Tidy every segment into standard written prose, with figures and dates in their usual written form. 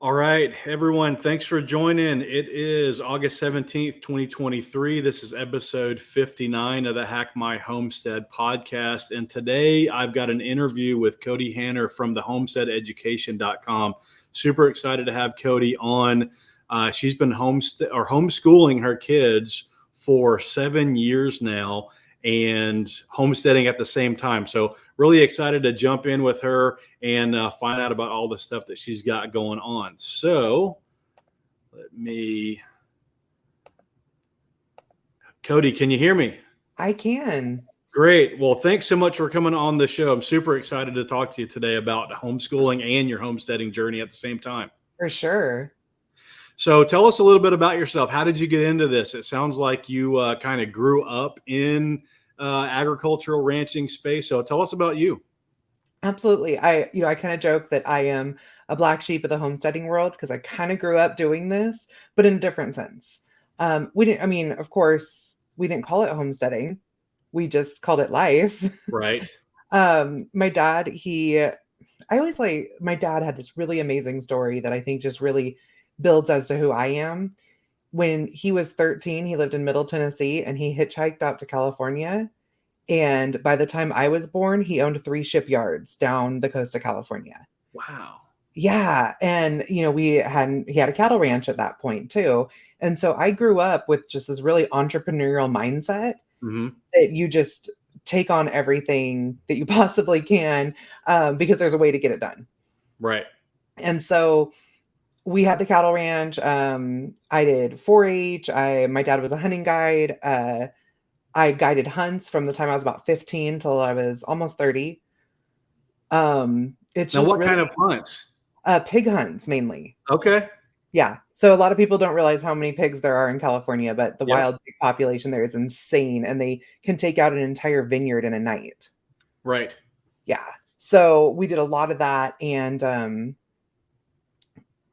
All right, everyone, thanks for joining. It is August 17th, 2023. This is episode 59 of the Hack My Homestead podcast. And today I've got an interview with Kody Hanner from TheHomesteadEducation.com. Super excited to have Kody on. She's been homeschooling her kids for 7 years now and homesteading at the same time. So really excited to jump in with her and find out about all the stuff that she's got going on. So Kody, can you hear me? I can. Great. Well, thanks so much for coming on the show. I'm super excited to talk to you today about homeschooling and your homesteading journey at the same time. For sure. So tell us a little bit about yourself. How did you get into this? It sounds like you kind of grew up in agricultural ranching space. So tell us about you. Absolutely. I kind of joke that I am a black sheep of the homesteading world because I kind of grew up doing this, but in a different sense. Of course, we didn't call it homesteading. We just called it life. Right. My dad had this really amazing story that I think just really builds as to who I am. When he was 13, he lived in Middle Tennessee and he hitchhiked out to California. And by the time I was born, he owned 3 shipyards down the coast of California. Wow. Yeah. And, he had a cattle ranch at that point too. And so I grew up with just this really entrepreneurial mindset that you just take on everything that you possibly can because there's a way to get it done. Right. And so we had the cattle ranch. I did 4-H. My dad was a hunting guide. I guided hunts from the time I was about 15 till I was almost 30. Kind of hunts? Pig hunts mainly. Okay. Yeah. So a lot of people don't realize how many pigs there are in California, but the wild pig population there is insane, and they can take out an entire vineyard in a night. Right. Yeah. So we did a lot of that, and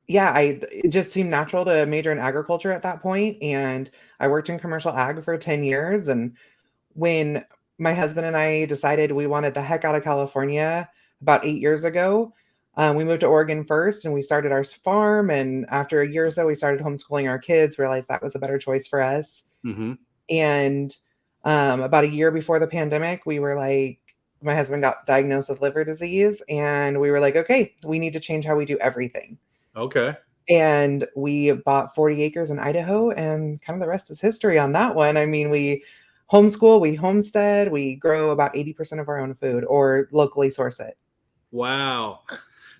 it just seemed natural to major in agriculture at that point. And I worked in commercial ag for 10 years. And when my husband and I decided we wanted the heck out of California about 8 years ago, we moved to Oregon first and we started our farm. And after a year or so, we started homeschooling our kids, realized that was a better choice for us. Mm-hmm. And about a year before the pandemic, we were like, my husband got diagnosed with liver disease. And we were like, okay, we need to change how we do everything. Okay. And we bought 40 acres in Idaho, and kind of the rest is history on that one. I mean, we homeschool, we homestead, we grow about 80% of our own food or locally source it. Wow.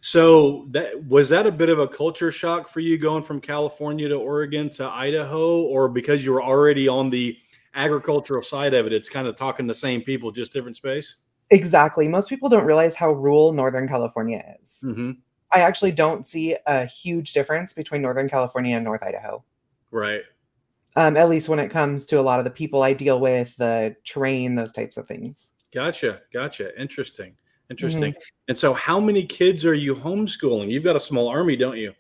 So was that a bit of a culture shock for you going from California to Oregon to Idaho, or because you were already on the agricultural side of it, it's kind of talking the same people, just different space? Exactly. Most people don't realize how rural Northern California is. Mm-hmm. I actually don't see a huge difference between Northern California and North Idaho. Right. At least when it comes to a lot of the people I deal with, the terrain, those types of things. Gotcha. Interesting. Mm-hmm. And so how many kids are you homeschooling? You've got a small army, don't you?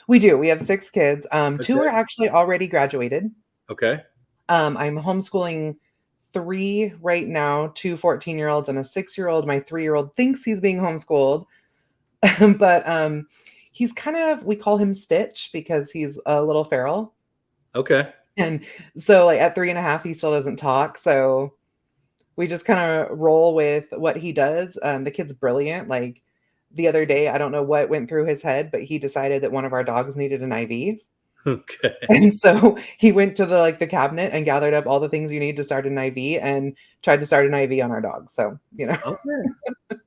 We do. We have 6 kids. Okay. 2 are actually already graduated. Okay. I'm homeschooling 3 right now, 2 14-year-olds and a 6-year-old. My 3-year-old thinks he's being homeschooled. But he's we call him Stitch because he's a little feral. Okay. And so at 3.5, he still doesn't talk. So we just kind of roll with what he does. The kid's brilliant. Like the other day, I don't know what went through his head, but he decided that one of our dogs needed an IV. Okay. And so he went to the cabinet and gathered up all the things you need to start an IV and tried to start an IV on our dog. So, Okay.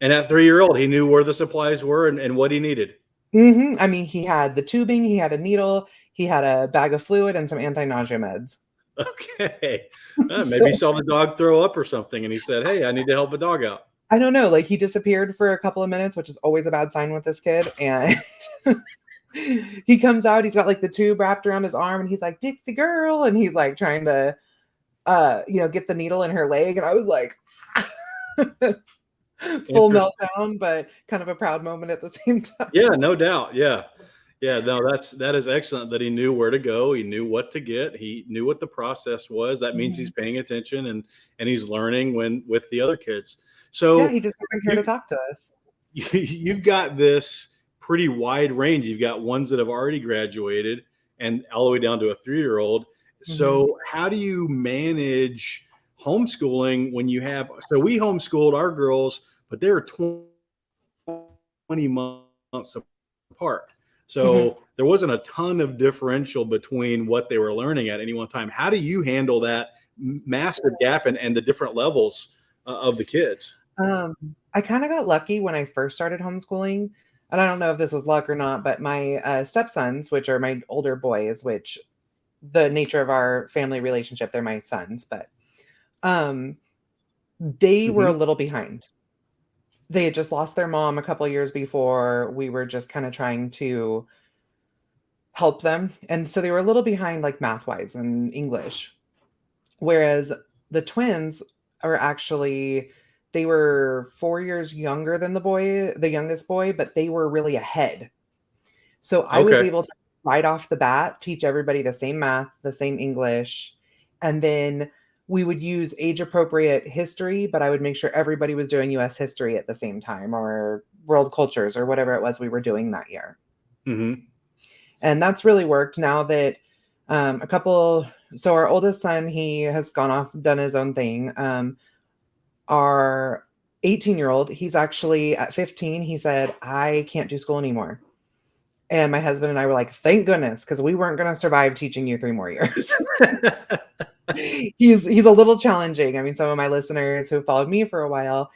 And that 3-year-old, he knew where the supplies were and what he needed. Mm-hmm. I mean, he had the tubing, he had a needle, he had a bag of fluid and some anti-nausea meds. Okay. Maybe he saw the dog throw up or something and he said, hey, I need to help a dog out. I don't know. He disappeared for a couple of minutes, which is always a bad sign with this kid. And he comes out, he's got the tube wrapped around his arm and he's like, Dixie girl. And he's trying to, get the needle in her leg. And I was like, full meltdown, but kind of a proud moment at the same time. Yeah, no doubt. Yeah. No, that is excellent that he knew where to go. He knew what to get. He knew what the process was. That means he's paying attention and he's learning with the other kids. So yeah, he just doesn't care to talk to us. You've got this pretty wide range. You've got ones that have already graduated and all the way down to a 3-year-old. So how do you manage homeschooling when you have, so we homeschooled our girls, but they're 20 months apart. So there wasn't a ton of differential between what they were learning at any one time. How do you handle that massive gap and the different levels of the kids? I kind of got lucky when I first started homeschooling. And I don't know if this was luck or not, but my stepsons, which are my older boys, which the nature of our family relationship, they're my sons, but um, they were a Mm-hmm. little behind. They had just lost their mom a couple years before. We were just kind of trying to help them. And so they were a little behind, like math wise and English. Whereas the twins are actually, they were 4 years younger than the youngest boy, but they were really ahead. So I was Okay. able to right off the bat teach everybody the same math, the same English, and then we would use age appropriate history, but I would make sure everybody was doing US history at the same time or world cultures or whatever it was we were doing that year. Mm-hmm. And that's really worked now that a couple, so our oldest son, he has gone off, done his own thing. Our 18-year-old, he's actually at 15, he said, I can't do school anymore. And my husband and I were like, thank goodness, because we weren't going to survive teaching you 3 more years. He's a little challenging. I mean, some of my listeners who followed me for a while,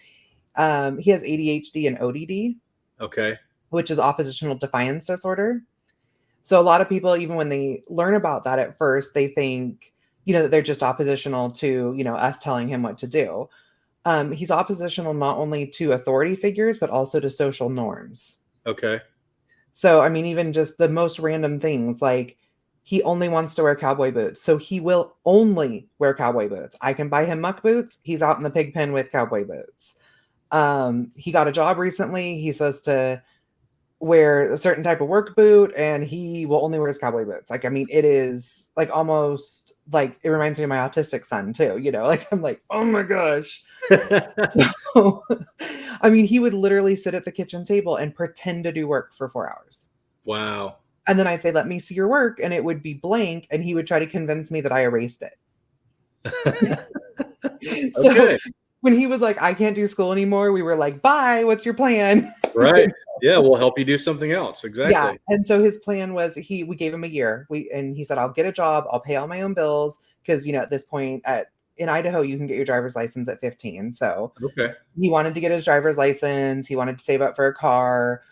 he has ADHD and ODD, Okay. which is oppositional defiance disorder. So a lot of people, even when they learn about that at first, they think, that they're just oppositional to, us telling him what to do. He's oppositional not only to authority figures, but also to social norms. Okay. So, I mean, even just the most random things, like he only wants to wear cowboy boots. So he will only wear cowboy boots. I can buy him muck boots. He's out in the pig pen with cowboy boots. He got a job recently. He's supposed to wear a certain type of work boot and he will only wear his cowboy boots. Like, I mean, it is like almost like it reminds me of my autistic son too, like I'm like, oh my gosh. I mean, he would literally sit at the kitchen table and pretend to do work for 4 hours. Wow. And then I'd say, let me see your work. And it would be blank. And he would try to convince me that I erased it. So Okay. when he was like, I can't do school anymore, we were like, bye, what's your plan? Right. Yeah. We'll help you do something else. Yeah. Exactly. And so his plan was we gave him a year. And he said, I'll get a job, I'll pay all my own bills. Because, at this point in Idaho, you can get your driver's license at 15. So Okay. he wanted to get his driver's license. He wanted to save up for a car.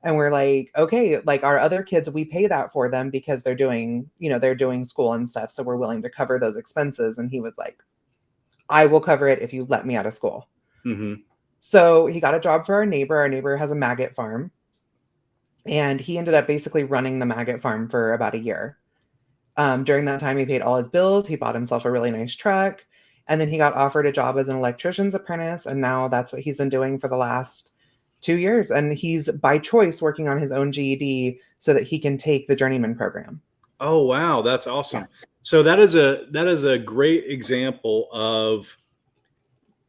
And we're like, okay, like our other kids, we pay that for them because they're doing school and stuff. So we're willing to cover those expenses. And he was like, I will cover it if you let me out of school. Mm-hmm. So he got a job for our neighbor. Our neighbor has a maggot farm. And he ended up basically running the maggot farm for about a year. During that time, he paid all his bills. He bought himself a really nice truck. And then he got offered a job as an electrician's apprentice. And now that's what he's been doing for the last 2 years. And he's by choice working on his own GED so that he can take the journeyman program. Oh, wow. That's awesome. Yeah. So that is a great example of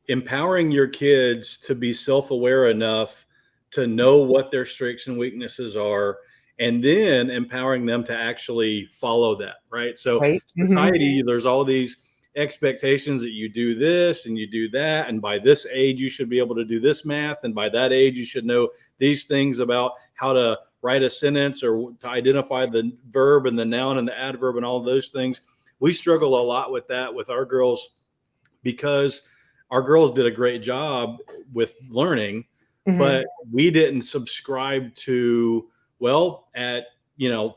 empowering your kids to be self-aware enough to know what their strengths and weaknesses are, and then empowering them to actually follow that. Right. So right? society, there's all these expectations that you do this and you do that. And by this age, you should be able to do this math. And by that age, you should know these things about how to write a sentence or to identify the verb and the noun and the adverb and all of those things. We struggle a lot with that with our girls because our girls did a great job with learning, but we didn't subscribe to, well, at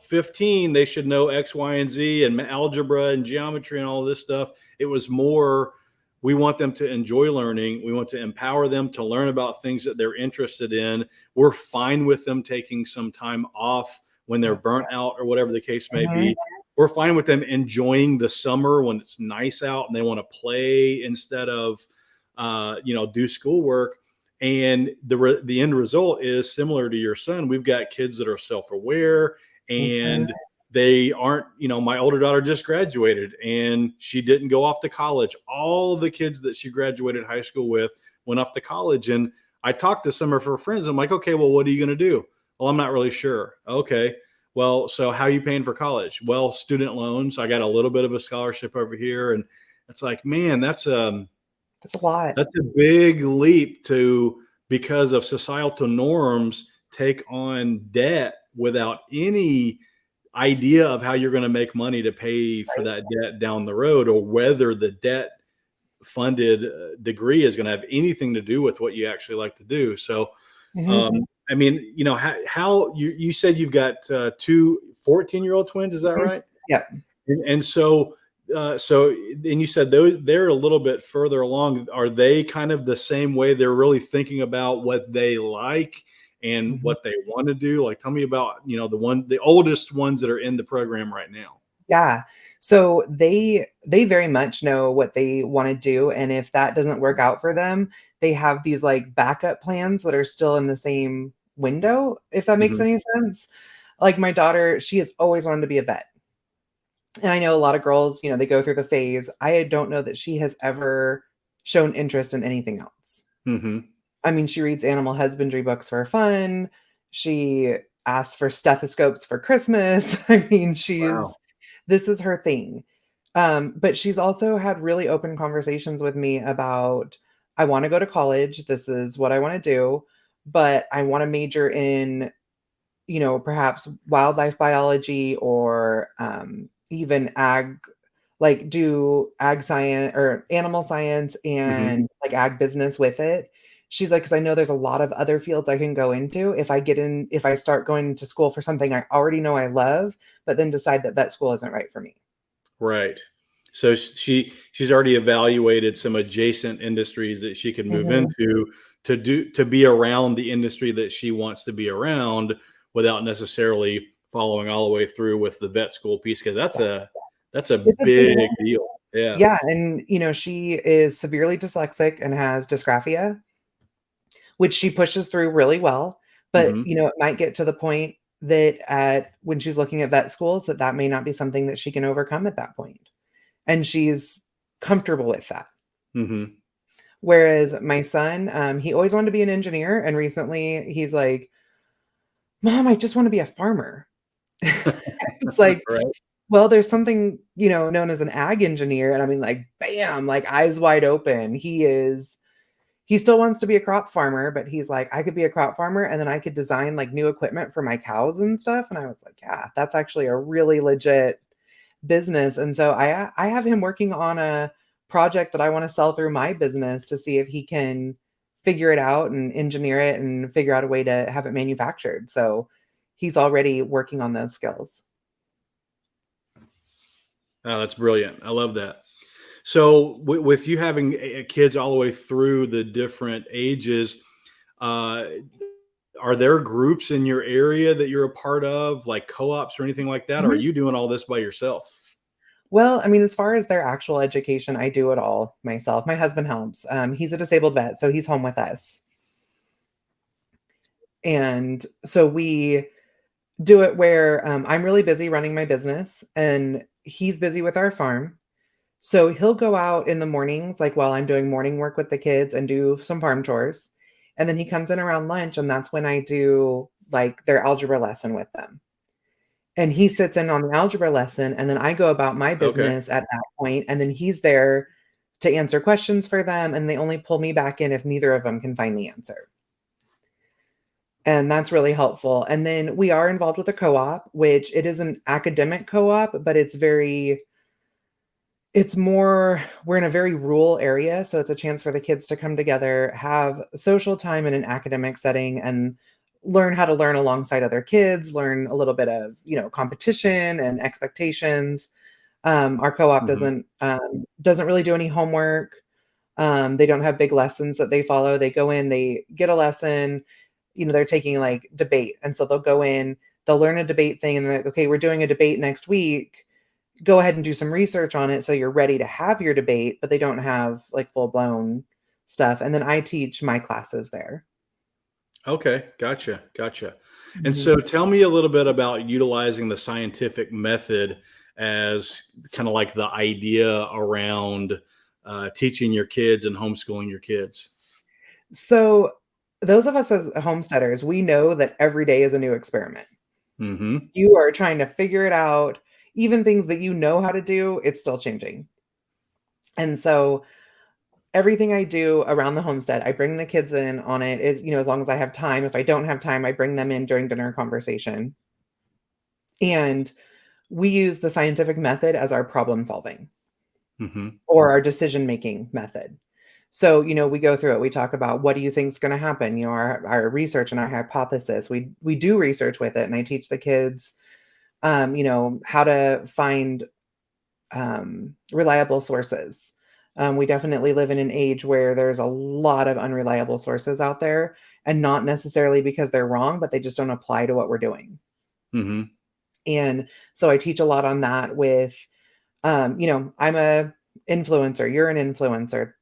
15, they should know X, Y, and Z and algebra and geometry and all this stuff. It was more, we want them to enjoy learning. We want to empower them to learn about things that they're interested in. We're fine with them taking some time off when they're burnt out or whatever the case may be. We're fine with them enjoying the summer when it's nice out and they want to play instead of, do schoolwork. And the end result is similar to your son. We've got kids that are self-aware and they aren't, my older daughter just graduated and she didn't go off to college. All the kids that she graduated high school with went off to college. And I talked to some of her friends. I'm like, okay, well, what are you going to do? Well, I'm not really sure. Okay. Well, so how are you paying for college? Well, student loans. I got a little bit of a scholarship over here. And it's like, man, That's a lot. that's a big leap to, because of societal norms, take on debt without any idea of how you're going to make money to pay for Right. that debt down the road, or whether the debt funded degree is going to have anything to do with what you actually like to do. So, Mhm. I mean, how you said you've got two 14-year-old twins, is that Mhm. right? Yeah. And so, and you said they're a little bit further along. Are they kind of the same way? They're really thinking about what they like and Mhm. what they want to do. Like, tell me about, the oldest ones that are in the program right now. Yeah. So they very much know what they wanna do, and if that doesn't work out for them, they have these, like, backup plans that are still in the same window, if that makes Hmm. any sense. Like, my daughter, she has always wanted to be a vet, and I know a lot of girls, they go through the phase. I don't know that she has ever shown interest in anything else. Hmm. I mean, she reads animal husbandry books for fun. She asks for stethoscopes for Christmas. I mean, Wow. this is her thing. But she's also had really open conversations with me about, I want to go to college. This is what I want to do, but I want to major in, perhaps wildlife biology or even ag, like do ag science or animal science Hmm. and like ag business with it. She's like, because I know there's a lot of other fields I can go into if I start going to school for something I already know I love, but then decide that vet school isn't right for me. Right. So she's already evaluated some adjacent industries that she could move Mhm. into to be around the industry that she wants to be around without necessarily following all the way through with the vet school piece, because Yeah. that's a It's a big big one. deal. Yeah. Yeah, and, she is severely dyslexic and has dysgraphia, which she pushes through really well, but, Hmm. it might get to the point that at when she's looking at vet schools, that may not be something that she can overcome at that point, and she's comfortable with that. Hmm. Whereas my son, he always wanted to be an engineer, and recently he's like, "Mom, I just wanna be a farmer." It's like, Right. well, there's something, known as an ag engineer, and I mean, like, bam, like, eyes wide open. He still wants to be a crop farmer, but he's like, "I could be a crop farmer, and then I could design, like, new equipment for my cows and stuff," and I was like, "Yeah, that's actually a really legit business," and so I have him working on a project that I wanna sell through my business to see if he can figure it out and engineer it and figure out a way to have it manufactured, so he's already working on those skills. Oh, that's brilliant. I love that. So, with you having kids all the way through the different ages, uh, are there groups in your area that you're a part of, like co-ops or anything like that? Or are Mhm. you doing all this by yourself? Well, I mean, as far as their actual education, I do it all myself. My husband helps. He's a disabled vet, so he's home with us. And so we do it where I'm really busy running my business and he's busy with our farm. So he'll go out in the mornings, like while I'm doing morning work with the kids and do some farm chores. And then he comes in around lunch, and that's when I do like their algebra lesson with them. And he sits in on the algebra lesson, and then I go about my Okay. business at that point, and then he's there to answer questions for them, and they only pull me back in if neither of them can find the answer. And that's really helpful. And then we are involved with a co-op, which it is an academic co-op, but it's more we're in a very rural area, so it's a chance for the kids to come together, have social time in an academic setting, and learn how to learn alongside other kids, learn a little bit of, competition and expectations. Our co-op Hmm. doesn't really do any homework. They don't have big lessons that they follow. They go in, they get a lesson, they're taking like debate. And so they'll go in, they'll learn a debate thing, and they're like, okay, we're doing a debate next week. Go ahead and do some research on it so you're ready to have your debate, but they don't have like full blown stuff. And then I teach my classes there. Okay. Gotcha. Gotcha. And Mhm. so, tell me a little bit about utilizing the scientific method as kind of like the idea around teaching your kids and homeschooling your kids. So those of us as homesteaders, we know that every day is a new experiment. Mm-hmm. You are trying to figure it out. Even things that you know how to do, it's still changing. And so everything I do around the homestead, I bring the kids in on it is, as long as I have time. If I don't have time, I bring them in during dinner conversation. And we use the scientific method as our problem solving Mm-hmm. or our decision making method. So, we go through it. We talk about what do you think is going to happen, our research and our hypothesis. We do research with it, and I teach the kids how to find reliable sources. We definitely live in an age where there's a lot of unreliable sources out there, and not necessarily because they're wrong, but they just don't apply to what we're doing. Mm-hmm. And so I teach a lot on that with, I'm a influencer, you're an influencer.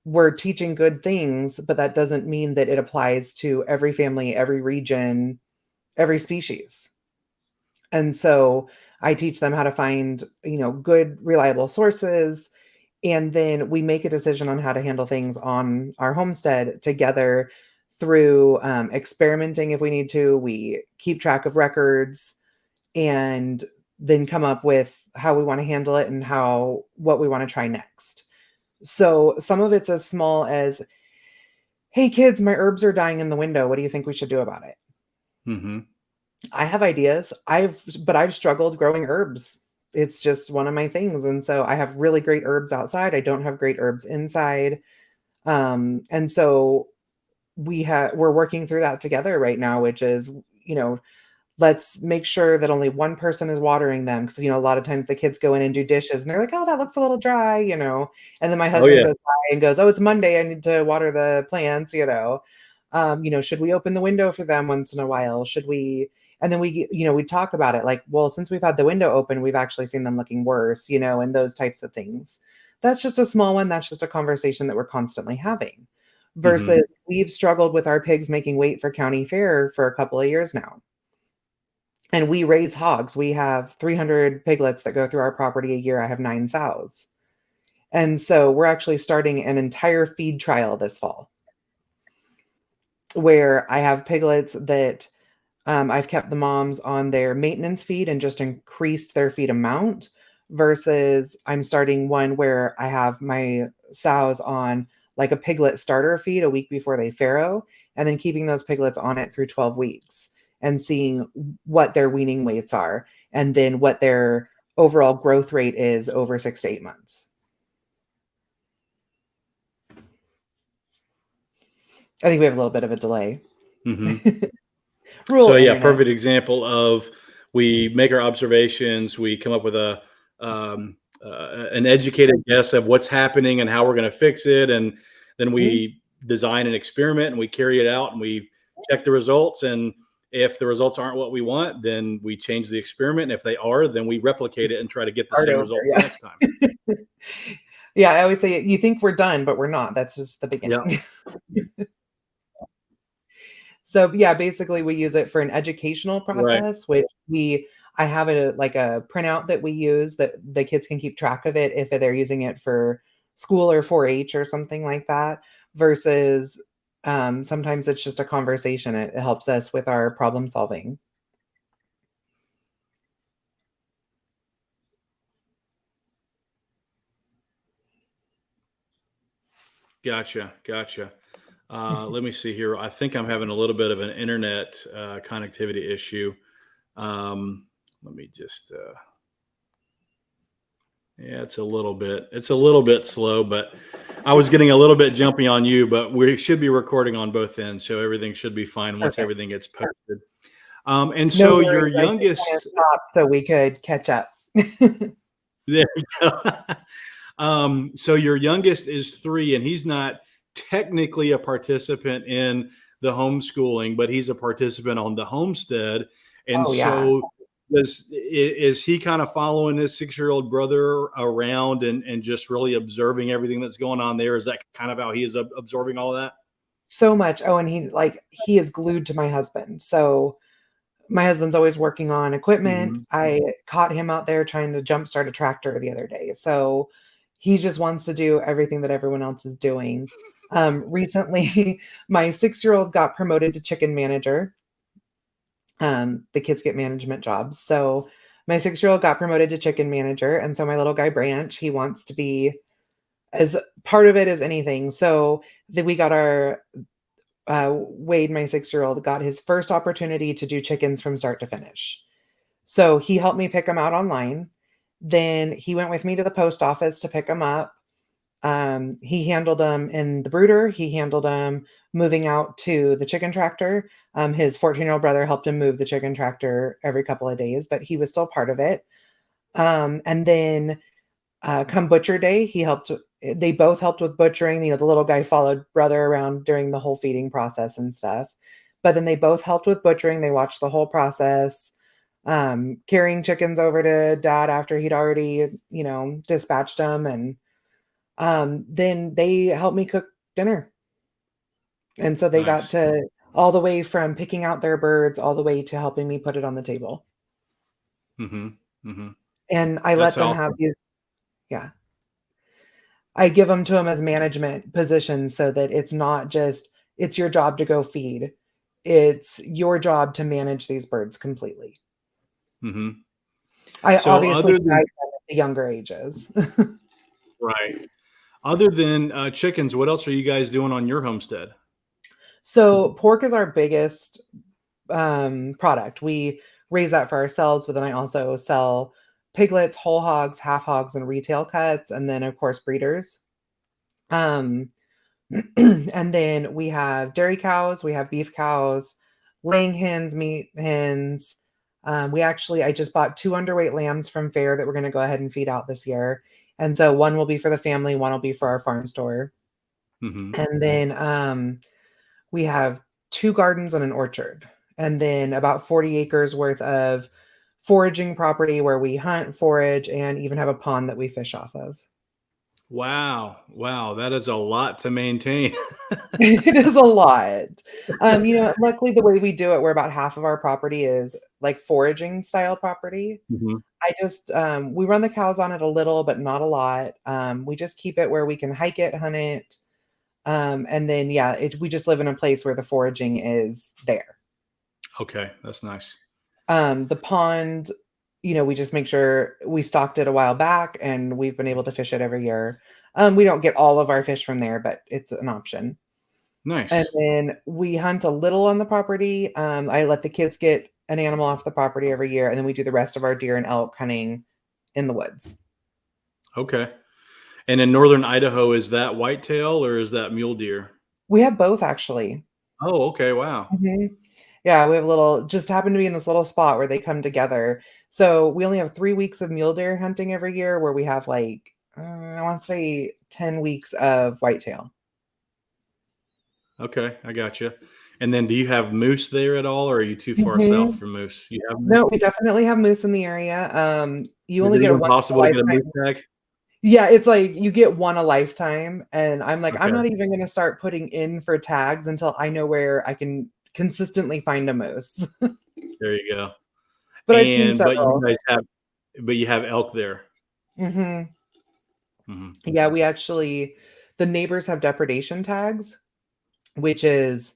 We're teaching good things, but that doesn't mean that it applies to every family, every region, every species. And so I teach them how to find, good, reliable sources. And then we make a decision on how to handle things on our homestead together through experimenting if we need to. We keep track of records and then come up with how we want to handle it and what we want to try next. So some of it's as small as, hey kids, my herbs are dying in the window. What do you think we should do about it? Mm-hmm. I have ideas. But I've struggled growing herbs. It's just one of my things. And so I have really great herbs outside. I don't have great herbs inside. And so we're working through that together right now, which is, let's make sure that only one person is watering them. Cause a lot of times the kids go in and do dishes and they're like, oh, that looks a little dry, and then my Oh husband yeah. goes by and goes, oh, it's Monday. I need to water the plants, should we open the window for them once in a while? Should we, and then we talk about it like, well, since we've had the window open, we've actually seen them looking worse, and those types of things. That's just a small one. That's just a conversation that we're constantly having Mm-hmm. versus we've struggled with our pigs making weight for county fair for a couple of years now. And we raise hogs. We have 300 piglets that go through our property a year. I have 9 sows. And so we're actually starting an entire feed trial this fall where I have piglets that I've kept the moms on their maintenance feed and just increased their feed amount versus I'm starting one where I have my sows on like a piglet starter feed a week before they farrow and then keeping those piglets on it through 12 weeks and seeing what their weaning weights are and then what their overall growth rate is over 6 to 8 months. I think we have a little bit of a delay. Mm-hmm. Rural So yeah, internet. perfect example of we make our observations, we come up with an educated guess of what's happening and how we're going to fix it, and then Mhm. we design an experiment and we carry it out and we check the results. And if the results aren't what we want, then we change the experiment. And if they are, then we replicate it and try to get the Start same over, results the yeah. next time. Yeah, I always say you think we're done, but we're not. That's just the Yeah. beginning. So yeah, basically we use it for an educational Right. process, which I have a printout that we use that the kids can keep track of it if they're using it for school or 4-H or something like that, versus sometimes it's just a conversation. It helps us with our problem solving. Gotcha. Gotcha. Let me see here. I think I'm having a little bit of an internet connectivity issue. Let me just, yeah, it's a little bit slow, but I was getting a little bit jumpy on you, but we should be recording on both ends. So everything should be fine once Perfect. everything gets posted. And No so your worries. I just kind of youngest, stopped so we could catch up. there you go. So your youngest is 3 and he's not technically a participant in the homeschooling, but he's a participant on the homestead. And Oh yeah. so is he kind of following his 6-year-old brother around and just really observing everything that's going on there? Is that kind of how he is absorbing all that? So much. Oh, and he is glued to my husband. So my husband's always working on equipment. Hmm. I caught him out there trying to jumpstart a tractor the other day. So he just wants to do everything that everyone else is doing. Recently, my 6-year-old got promoted to chicken manager. The kids get management jobs. So my 6-year-old got promoted to chicken manager. And so my little guy Branch, he wants to be as part of it as anything. So then we got our Wade, my 6-year-old, got his first opportunity to do chickens from start to finish. So he helped me pick them out online. Then he went with me to the post office to pick them up. He handled them in the brooder. He handled them moving out to the chicken tractor. His 14-year-old brother helped him move the chicken tractor every couple of days, but he was still part of it. And then come butcher day, they both helped with butchering. The little guy followed brother around during the whole feeding process and stuff. But then they both helped with butchering. They watched the whole process, carrying chickens over to dad after he'd already, dispatched them. And then they helped me cook dinner. And so they got Nice. to all the way from picking out their birds all the way to helping me put it on the table. Mm-hmm. Mm-hmm. And I let That's them have awesome. yeah. I give them to them as management positions so that it's not just, it's your job to go feed. It's your job to manage these birds completely. Mm-hmm. I So obviously other guide than them at the younger ages. right, other than chickens, what else are you guys doing on your homestead? So pork is our biggest product. We raise that for ourselves, but then I also sell piglets, whole hogs, half hogs, and retail cuts, and then of course breeders. Um, and then we have dairy cows, we have beef cows, laying hens, meat hens. I just bought 2 underweight lambs from fair that we're going to go ahead and feed out this year. And so one will be for the family, one will be for our farm store. Mm-hmm. And then we have 2 gardens and an orchard, and then about 40 acres worth of foraging property where we hunt, forage, and even have a pond that we fish off of. Wow, that is a lot to maintain. It is a lot. Luckily the way we do it, where about half of our property is like foraging style property. Mm-hmm. I just we run the cows on it a little, but not a lot. We just keep it where we can hike it, hunt it. And then we just live in a place where the foraging is there. Okay, that's nice. The pond, we just make sure we stocked it a while back and we've been able to fish it every year. We don't get all of our fish from there, but it's an option. And Nice. then we hunt a little on the property. I let the kids get an animal off the property every year, and then we do the rest of our deer and elk hunting in the woods. Okay. And in Northern Idaho, is that whitetail or is that mule deer? We have both actually. Oh, okay. Wow. Mhm. Yeah, we have just happen to be in this little spot where they come together. So we only have 3 weeks of mule deer hunting every year, where we have I want to say 10 weeks of whitetail. Okay, I got you. And then do you have moose there at all, or are you too far south Mhm. for moose? You have moose? No, we definitely have moose in the area. You Is only it get a even once in a possible to get a moose lifetime. tag? Yeah, it's like you get one a lifetime, and I'm like, I'm Okay, not even gonna start putting in for tags until I know where I can consistently find a moose. there you go. But I've seen And several. but you have elk there. Mhm. Hmm. Yeah, the neighbors have depredation tags, which is,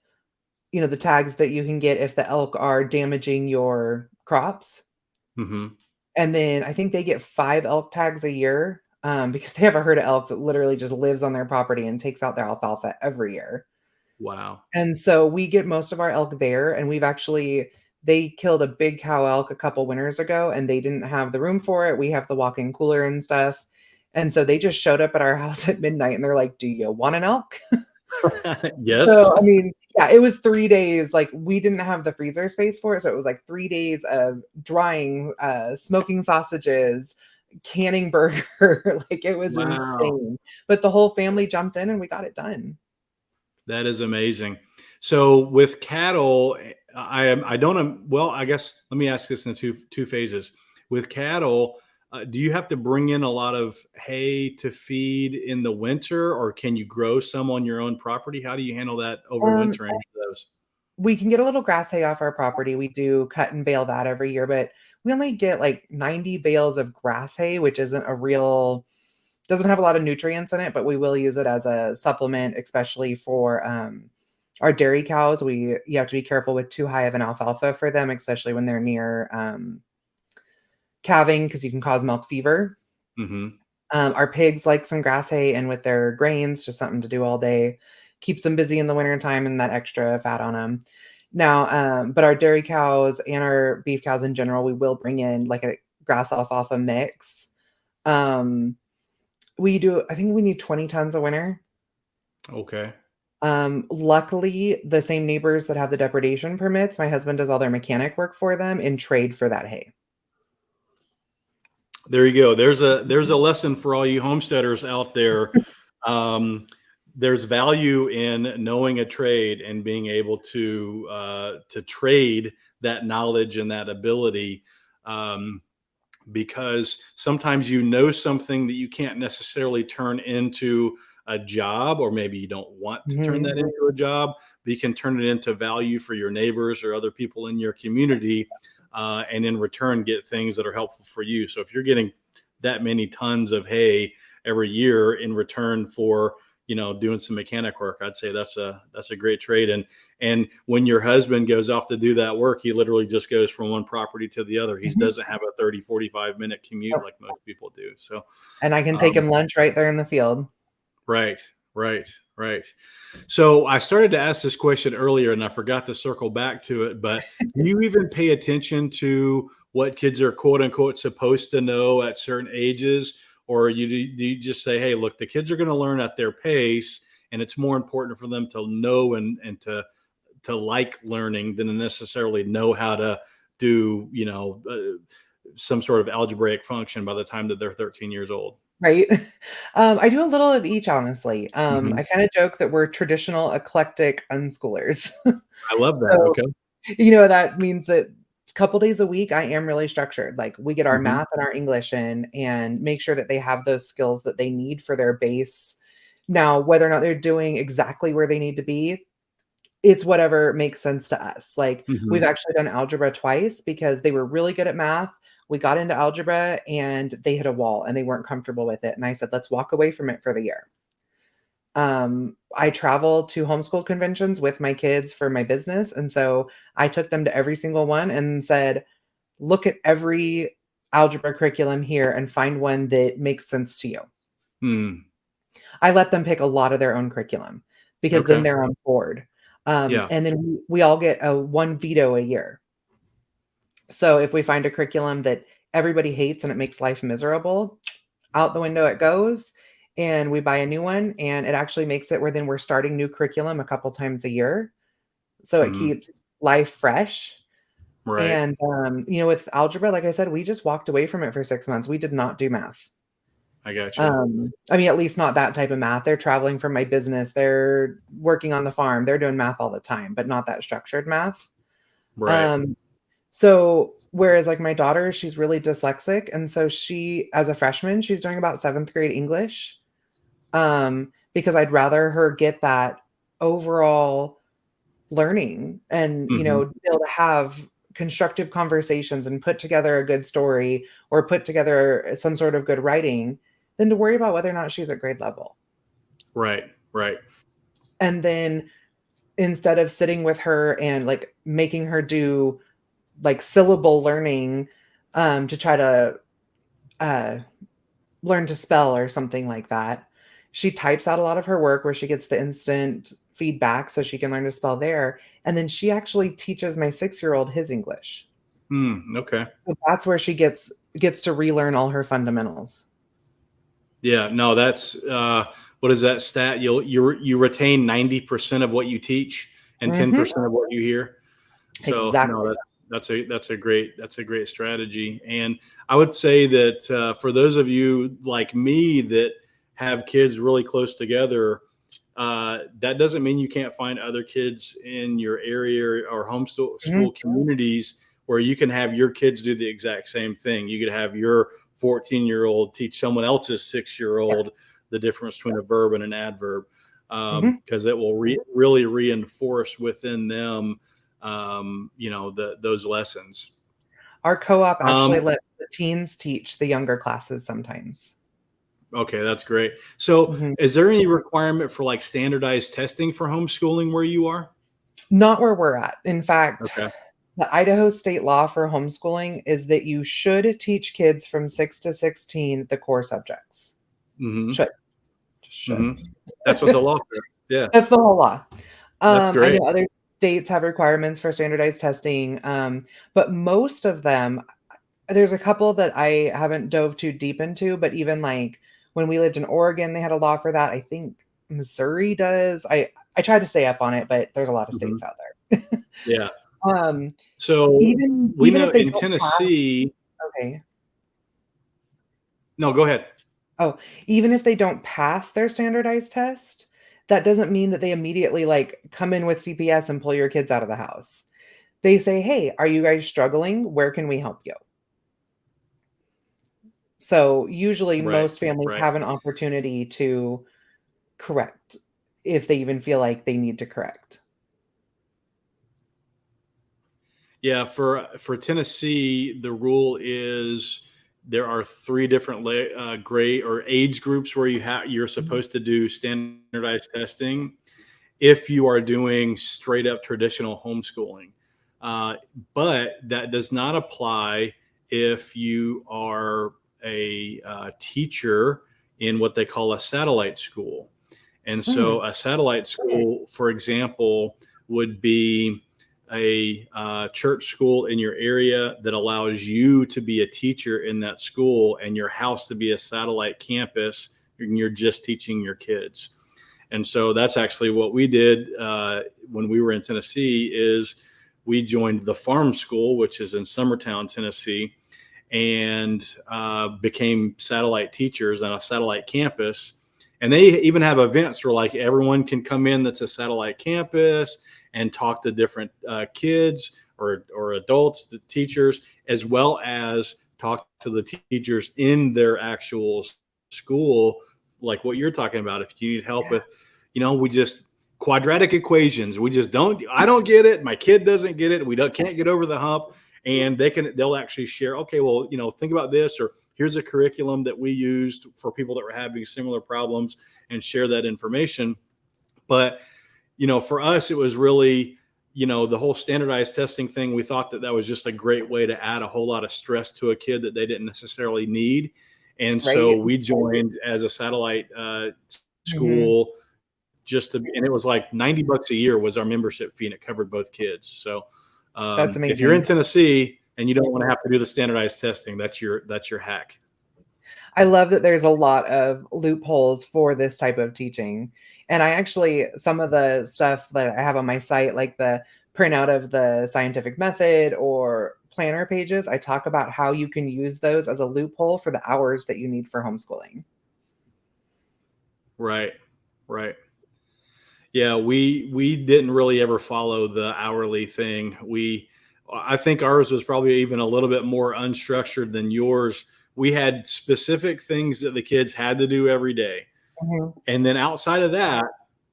the tags that you can get if the elk are damaging your crops. Hmm. And then I think they get 5 elk tags a year, because they have a herd of elk that literally just lives on their property and takes out their alfalfa every year. Wow. And so we get most of our elk there, and they killed a big cow elk a couple winters ago, and they didn't have the room for it. We have the walk-in cooler and stuff. And so they just showed up at our house at midnight and they're like, "Do you want an elk?" Yes. So, I mean, yeah, it was 3 days, like, we didn't have the freezer space for it, so it was, like, 3 days of drying, smoking sausages, canning burger, like, it was Wow. insane, but the whole family jumped in and we got it done. That is amazing. So with cattle, I don't well, I guess let me ask this in two phases. With cattle, do you have to bring in a lot of hay to feed in the winter, or can you grow some on your own property? How do you handle that Um, overwintering for those? we can get a little grass hay off our property, we do cut and bale that every year, but we only get, like, 90 bales of grass hay, which isn't a real doesn't have a lot of nutrients in it, but we will use it as a supplement, especially for our dairy cows. You have to be careful with too high of an alfalfa for them, especially when they're near calving, because you can cause milk fever. Mm-hmm. Our pigs like some grass hay, and with their grains, just something to do all day. Keeps them busy in the winter time and that extra fat on them. Now, but our dairy cows and our beef cows in general, we will bring in like a grass alfalfa mix. Um, I think we need 20 tons a winter. Okay. Luckily, the same neighbors that have the depredation permits, my husband does all their mechanic work for them in trade for that hay. There you go. There's a lesson for all you homesteaders out there. There's value in knowing a trade and being able to trade that knowledge and that ability, because sometimes you know something that you can't necessarily turn into a job, or maybe you don't want to turn that Mhm. into a job, but you can turn it into value for your neighbors or other people in your community, and in return get things that are helpful for you. So if you're getting that many tons of hay every year in return for doing some mechanic work, I'd say that's a great trade. And when your husband goes off to do that work, he literally just goes from one property to the other. He Mhm. doesn't have a 30-45 minute commute Yep. like most people do. So And I can take um, him lunch right there in the field. right, right. So I started to ask this question earlier and I forgot to circle back to it, but do you even pay attention to what kids are quote unquote supposed to know at certain ages? Or do you just say, hey, look, the kids are going to learn at their pace, and it's more important for them to know and to like learning than to necessarily know how to do, some sort of algebraic function by the time that they're 13 years old? Right? I do a little of each, honestly. Hmm. I kinda joke that we're traditional eclectic unschoolers. I love that. So, Okay. that means that a couple days a week, I am really structured. Like, we get our Hmm. math and our English in and make sure that they have those skills that they need for their base. Now, whether or not they're doing exactly where they need to be, it's whatever makes sense to us. Like, we've Hmm. actually done algebra twice because they were really good at math. We got into algebra and they hit a wall and they weren't comfortable with it. And I said, let's walk away from it for the year. I travel to homeschool conventions with my kids for my business. And so I took them to every single one and said, look at every algebra curriculum here and find one that makes sense to you. Hmm. I let them pick a lot of their own curriculum because then Okay. they're on board. Yeah. And then we all get a one veto a year. So if we find a curriculum that everybody hates and it makes life miserable, out the window it goes, and we buy a new one, and it actually makes it where then we're starting new curriculum a couple times a year. So it Hmm. keeps life fresh. Right. And with algebra, like I said, we just walked away from it for 6 months. We did not do math. I got you. I mean, at least not that type of math. They're traveling for my business. They're working on the farm. They're doing math all the time, but not that structured math. Right. Um, so whereas like my daughter, she's really dyslexic, and so she, as a freshman, she's doing about 7th grade English. Because I'd rather her get that overall learning and, Hmm. be able to have constructive conversations and put together a good story or put together some sort of good writing than to worry about whether or not she's at grade level. Right. Right. And then instead of sitting with her and like making her do like syllable learning to try to uh, learn to spell or something like that. She types out a lot of her work where she gets the instant feedback so she can learn to spell there. And then she actually teaches my 6-year-old his English. Okay. So that's where she gets to relearn all her fundamentals. Yeah. No, that's what is that stat? You retain 90% of what you teach and Mhm. 10% of what you hear. So no, Exactly. that's a great strategy. And I would say that for those of you like me that have kids really close together, that doesn't mean you can't find other kids in your area or homeschool Mhm. school communities where you can have your kids do the exact same thing. You could have your 14-year-old teach someone else's 6-year-old the difference between a verb and an adverb, Mhm. because it will really reinforce within them, those lessons. Our co-op actually Um, lets the teens teach the younger classes sometimes. Okay, that's great. So Mhm. is there any requirement for like standardized testing for homeschooling where you are? Not where we're at. In fact, Okay. the Idaho state law for homeschooling is that you should teach kids from 6 to 16 the core subjects. Mm-hmm. Should. Should. Mm-hmm. That's what the law says. Yeah, That's the whole law. that's I great. know other states have requirements for standardized testing, but most of them, there's a couple that I haven't dove too deep into, but even like when we lived in Oregon, they had a law for that. I think Missouri does. I try to stay up on it, but there's a lot of Mm-hmm. states out there. Yeah. Um, So we even know if they in don't pass, Tennessee. okay. No, go ahead. Oh, even if they don't pass their standardized test, that doesn't mean that they immediately like come in with CPS and pull your kids out of the house. They say, "Hey, are you guys struggling? Where can we help you?" So, usually Right. most families Right. have an opportunity to correct if they even feel like they need to correct. Yeah, for Tennessee, the rule is there are three different grade or age groups where you're Mhm. supposed to do standardized testing if you are doing straight up traditional homeschooling. Uh, but that does not apply if you are a teacher in what they call a satellite school. And Mm, so, a satellite school, for example, would be a church school in your area that allows you to be a teacher in that school and your house to be a satellite campus, and you're just teaching your kids. And so that's actually what we did when we were in Tennessee is we joined the farm school, which is in Summertown, Tennessee, and became satellite teachers on a satellite campus. And they even have events where like everyone can come in that's a satellite campus and talk to different kids or adults, the teachers, as well as talk to the teachers in their actual school, like what you're talking about. If you need help yeah. with, we just quadratic equations. We just don't. I don't get it. My kid doesn't get it. Can't get over the hump, and they'll actually share. Okay, well, think about this, or here's a curriculum that we used for people that were having similar problems, and share that information. But for us, it was really, the whole standardized testing thing. We thought that was just a great way to add a whole lot of stress to a kid that they didn't necessarily need. And so Right? we joined as a satellite Mhm. school and it was like $90 a year was our membership fee, and it covered both kids. So That's if you're in amazing. Tennessee and you don't want to have to do the standardized testing, that's your hack. I love that there's a lot of loopholes for this type of teaching. And I actually, some of the stuff that I have on my site, like the printout of the scientific method or planner pages, I talk about how you can use those as a loophole for the hours that you need for homeschooling. Right. Right. Yeah, we didn't really ever follow the hourly thing. I think ours was probably even a little bit more unstructured than yours. We had specific things that the kids had to do every day. Mhm. And then outside of that,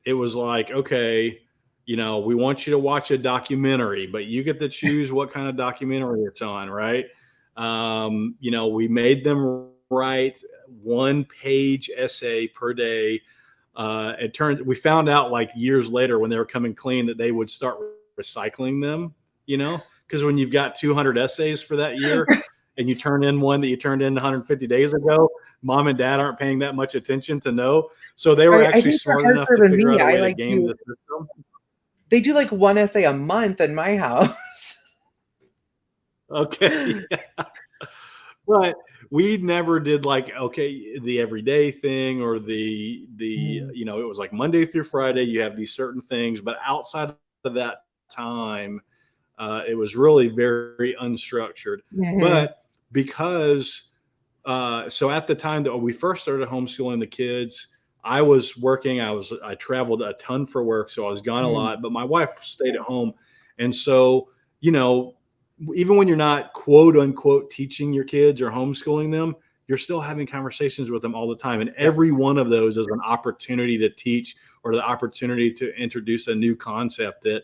it was like, okay, we want you to watch a documentary, but you get to choose what kind of documentary it's on, right? We made them write 1-page essay per day. We found out like years later when they were coming clean that they would start recycling them, because when you've got 200 essays for that year and you turn in one that you turned in 150 days ago, mom and dad aren't paying that much attention to know. So they were Right, I actually think they're smart enough harsher to than figure me. out a I way to like game do the system. they do like 1 essay a month in my house. Okay. But we never did like, okay, the everyday thing or Mm. it was like Monday through Friday, you have these certain things, but outside of that time, it was really very unstructured. Mhm. But because, so at the time that we first started homeschooling the kids, I was working. I traveled a ton for work, so I was gone a Mm. lot. But my wife stayed at home, and so you know, even when you're not quote unquote teaching your kids or homeschooling them, you're still having conversations with them all the time. And Yep. every one of those is an opportunity to teach or the opportunity to introduce a new concept that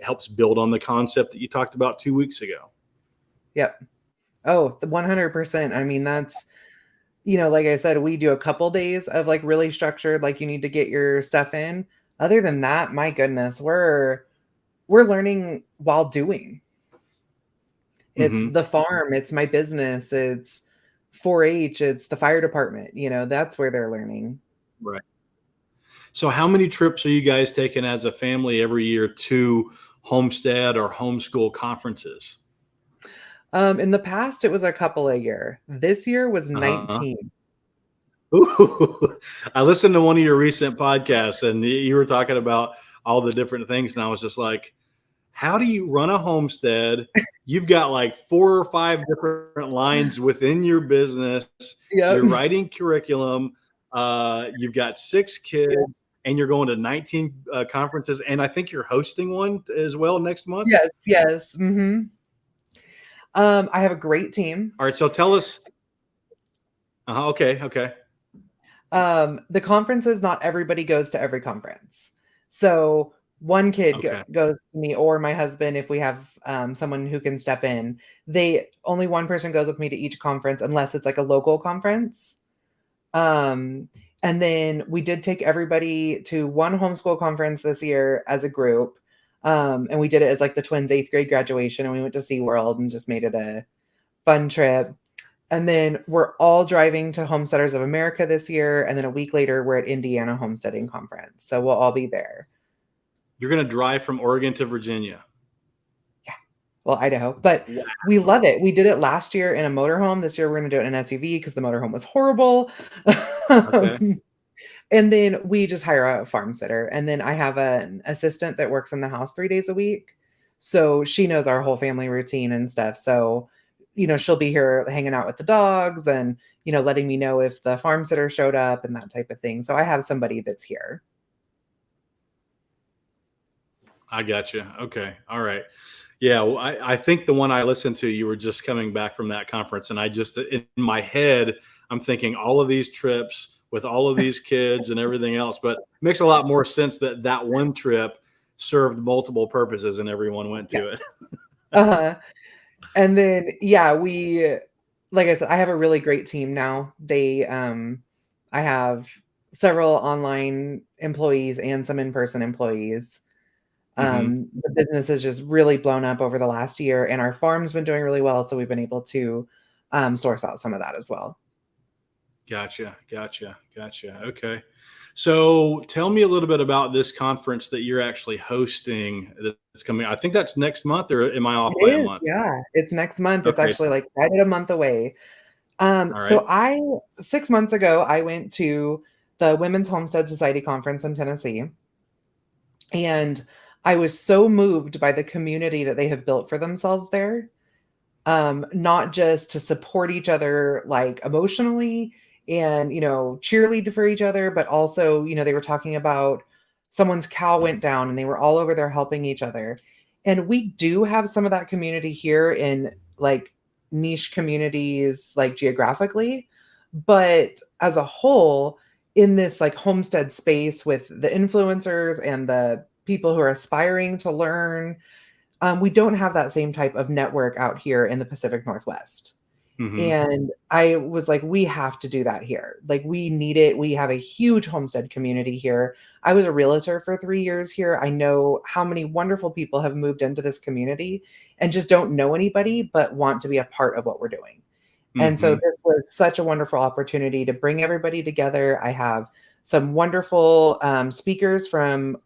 helps build on the concept that you talked about 2 weeks ago. Yep. Oh, the 100%. I mean, that's like I said, we do a couple days of like really structured, like you need to get your stuff in. Other than that, my goodness, we're learning while doing. It's Hmm. the farm, it's my business, it's 4-H, it's the fire department, that's where they're learning. Right. So how many trips are you guys taking as a family every year to homestead or homeschool conferences? In the past, it was a couple a year. This year was Uh-huh. 19. Ooh, I listened to one of your recent podcasts and you were talking about all the different things. And I was just like, how do you run a homestead? You've got like 4 or 5 different lines within your business. Yep. You're writing curriculum. You've got 6 kids and you're going to 19 conferences. And I think you're hosting one as well next month. Yes, yes. I have a great team. All right. So tell us. Okay. Okay. The conferences, not everybody goes to every conference. So one kid Okay. goes to me or my husband if we have someone who can step in. They only one person goes with me to each conference unless it's like a local conference. Um, and then we did take everybody to one homeschool conference this year as a group. And we did it as like the twins' 8th grade graduation, and we went to SeaWorld and just made it a fun trip. And then we're all driving to Homesteaders of America this year. And then a week later, we're at Indiana Homesteading Conference. So we'll all be there. You're going to drive from Oregon to Virginia. Yeah. Well, Idaho. But Wow. we love it. We did it last year in a motorhome. This year, we're going to do it in an SUV because the motorhome was horrible. Okay. And then we just hire a farm sitter. And then I have an assistant that works in the house 3 days a week. So she knows our whole family routine and stuff. So, she'll be here hanging out with the dogs and, letting me know if the farm sitter showed up and that type of thing. So I have somebody that's here. I got you. Okay. All right. Yeah. Well, I think the one I listened to, you were just coming back from that conference. And I just, in my head, I'm thinking all of these trips with all of these kids and everything else. But it makes a lot more sense that that one trip served multiple purposes and everyone went Yeah. to it. Uh-huh. And then, yeah, like I said, I have a really great team now. I have several online employees and some in-person employees. Hmm. The business has just really blown up over the last year, and our farm's been doing really well, so we've been able to source out some of that as well. Gotcha. Gotcha. Gotcha. Okay. So tell me a little bit about this conference that you're actually hosting that's coming. I think that's next month, or am I off by a It is, month? yeah. It's next month. It's Okay. actually like right at a month away. All right. So 6 months ago, I went to the Women's Homestead Society conference in Tennessee, and I was so moved by the community that they have built for themselves there. Not just to support each other like emotionally and cheerlead for each other, but also they were talking about someone's cow went down and they were all over there helping each other. And we do have some of that community here in like niche communities, like geographically, but as a whole, in this like homestead space with the influencers and the people who are aspiring to learn, we don't have that same type of network out here in the Pacific Northwest. Hmm. And I was like, we have to do that here. Like, we need it. We have a huge homestead community here. I was a realtor for 3 years here. I know how many wonderful people have moved into this community and just don't know anybody, but want to be a part of what we're doing. And so Hmm. this was such a wonderful opportunity to bring everybody together. I have some wonderful speakers from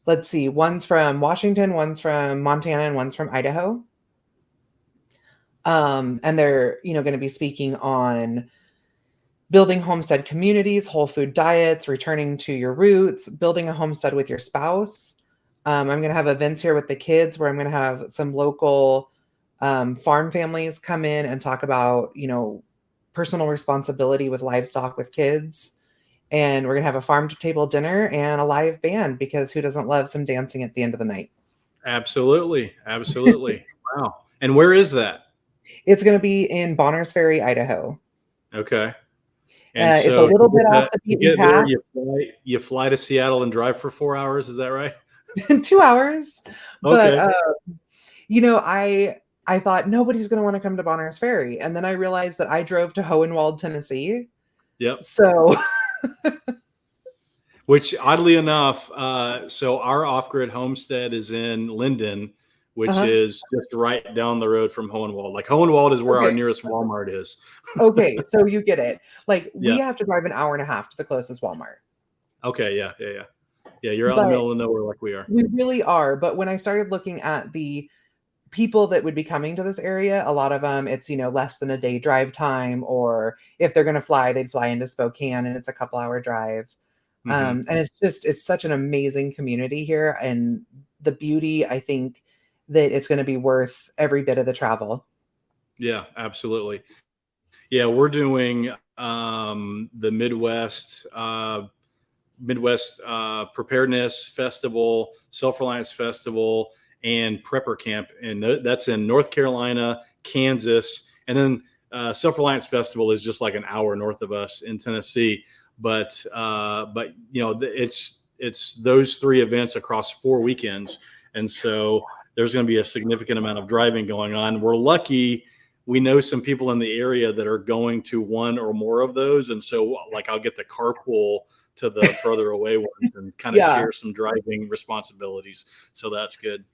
let's see, one's from Washington, one's from Montana, and one's from Idaho. And they're, going to be speaking on building homestead communities, whole food diets, returning to your roots, building a homestead with your spouse. I'm going to have events here with the kids where I'm going to have some local farm families come in and talk about, personal responsibility with livestock with kids. And we're going to have a farm to table dinner and a live band because who doesn't love some dancing at the end of the night? Absolutely. Absolutely. Wow. And where is that? It's going to be in Bonners Ferry, Idaho. Okay. And It's a so little bit off the to beaten get there, path. you fly to Seattle and drive for 4 hours. Is that right? 2 hours. But Okay. I I thought nobody's going to want to come to Bonners Ferry. And then I realized that I drove to Hohenwald, Tennessee. Yep. So, Which oddly enough, so our off-grid homestead is in Linden, which is just right down the road from Hohenwald. Like Hohenwald is where our okay. nearest Walmart is. Okay. So you get it. Like we Yeah. have to drive an hour and a half to the closest Walmart. Okay. Yeah. You're out in the But middle of nowhere like we are. we really are. But when I started looking at the people that would be coming to this area, a lot of them, it's, less than a day drive time, or if they're going to fly, they'd fly into Spokane and it's a couple hour drive. And it's such an amazing community here, and the beauty, I think that it's going to be worth every bit of the travel. Yeah, absolutely. Yeah, we're doing the Midwest Preparedness Festival, Self-Reliance Festival, and Prepper Camp, and that's in North Carolina, Kansas, and then Self-Reliance Festival is just like an hour north of us in Tennessee. But it's those three events across 4 weekends, and so there's going to be a significant amount of driving going on. We're lucky. We know some people in the area that are going to one or more of those. And so like I'll get the carpool to the further away ones and kind of share some driving responsibilities. So that's good.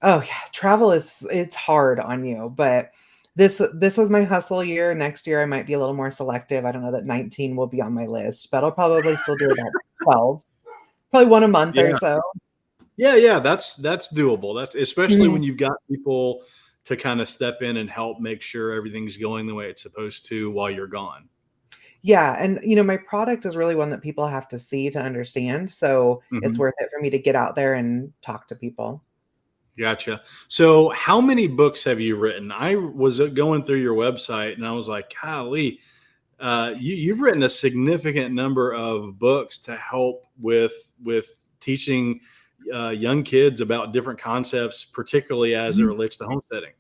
Oh yeah. Travel it's hard on you, but this was my hustle year. Next year I might be a little more selective. I don't know that 19 will be on my list, but I'll probably still do about 12, probably one a month or so. Yeah. That's doable. That's especially when you've got people to kind of step in and help make sure everything's going the way it's supposed to while you're gone. Yeah. And, my product is really one that people have to see to understand. So it's worth it for me to get out there and talk to people. Gotcha. So how many books have you written? I was going through your website and I was like, golly, you've written a significant number of books to help with teaching young kids about different concepts, particularly as it relates to homesteading.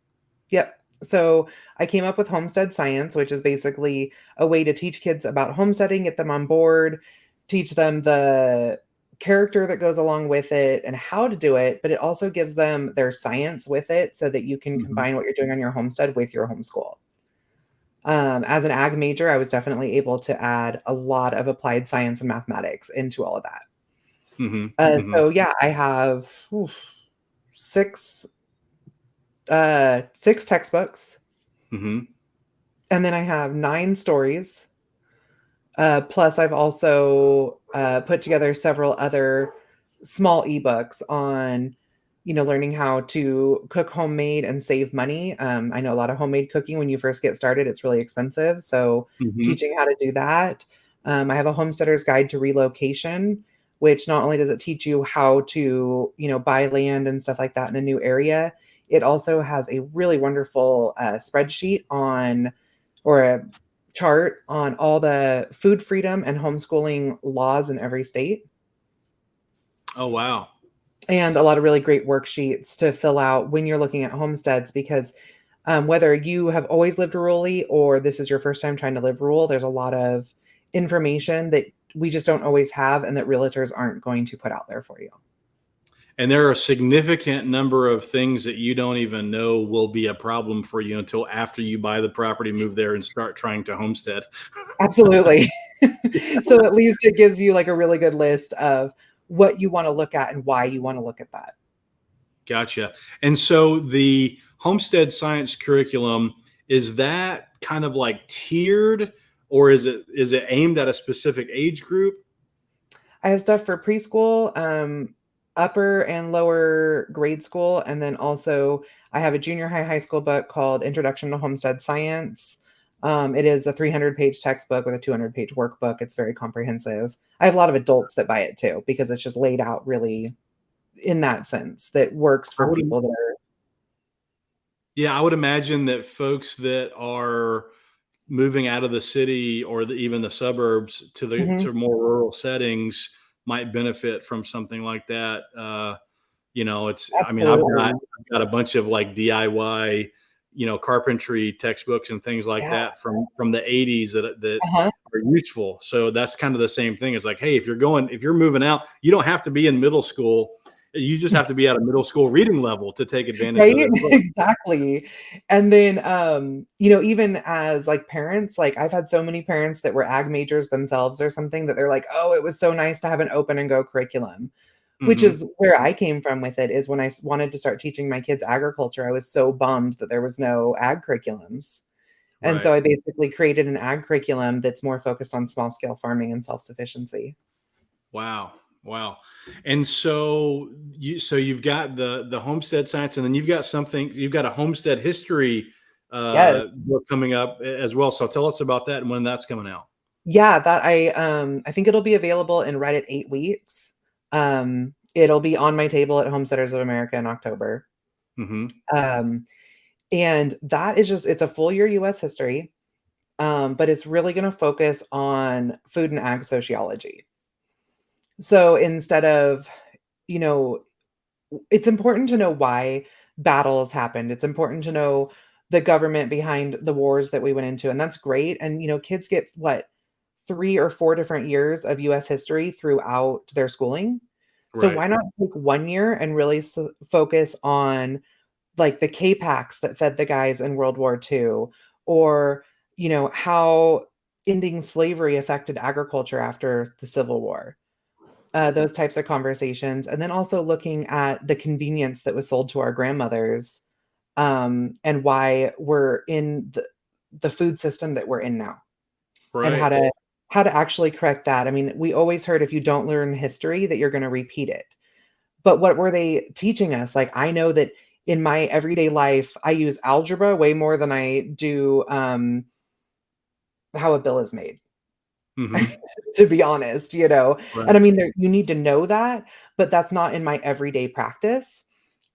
Yep. So I came up with Homestead Science, which is basically a way to teach kids about homesteading, get them on board, teach them the character that goes along with it and how to do it, but it also gives them their science with it so that you can combine what you're doing on your homestead with your homeschool. As an ag major, I was definitely able to add a lot of applied science and mathematics into all of that. So yeah, I have six textbooks, and then I have 9 stories. Plus, I've also put together several other small ebooks on, learning how to cook homemade and save money. I know a lot of homemade cooking when you first get started, it's really expensive. So teaching how to do that. I have a homesteader's guide to relocation, which not only does it teach you how to, buy land and stuff like that in a new area, it also has a really wonderful spreadsheet or a chart on all the food freedom and homeschooling laws in every state. Oh, wow. And a lot of really great worksheets to fill out when you're looking at homesteads, because whether you have always lived rurally or this is your first time trying to live rural, there's a lot of information that we just don't always have and that realtors aren't going to put out there for you. And there are a significant number of things that you don't even know will be a problem for you until after you buy the property, move there, and start trying to homestead. Absolutely. So at least it gives you like a really good list of what you want to look at and why you want to look at that. Gotcha. And so the homestead science curriculum, is that kind of like tiered, or is it aimed at a specific age group? I have stuff for preschool, upper and lower grade school. And then also I have a junior high school book called Introduction to Homestead Science. It is a 300-page textbook with a 200-page workbook. It's very comprehensive. I have a lot of adults that buy it too, because it's just laid out really in that sense that works for people that are. Yeah, I would imagine that folks that are moving out of the city or even the suburbs to more rural settings might benefit from something like that. I mean, I've got a bunch of like DIY, carpentry textbooks and things like that from the 80s that are useful. So that's kind of the same thing. It's like, hey, if you're moving out, you don't have to be in middle school. You just have to be at a middle school reading level to take advantage of Right? those books. Exactly. And then, even as like parents, like I've had so many parents that were ag majors themselves or something that they're like, oh, it was so nice to have an open and go curriculum, which Mm-hmm. is where I came from with it. Is when I wanted to start teaching my kids agriculture, I was so bummed that there was no ag curriculums. And so Right. I basically created an ag curriculum that's more focused on small scale farming and self-sufficiency. Wow. Wow. And so you've got the homestead science, and then you've got a homestead history Yes. book coming up as well. So tell us about that and when that's coming out. Yeah, that I think it'll be available in right at 8 weeks. It'll be on my table at Homesteaders of America in October. Mm-hmm. Um, and that is just it's a full year US history, but it's really gonna focus on food and ag sociology. So instead of, you know, it's important to know why battles happened. It's important to know the government behind the wars that we went into, and that's great. And kids get what 3 or 4 different years of US history throughout their schooling. So Right. why not take 1 year and really focus on like the K-Pax that fed the guys in World War II, or how ending slavery affected agriculture after the Civil War. Those types of conversations, and then also looking at the convenience that was sold to our grandmothers, and why we're in the food system that we're in now, and how Right. to actually correct that. I mean, we always heard if you don't learn history that you're gonna repeat it. But what were they teaching us? Like, I know that in my everyday life, I use algebra way more than I do, how a bill is made, Mm-hmm. to be honest, And I Right. mean, you need to know that, but that's not in my everyday practice.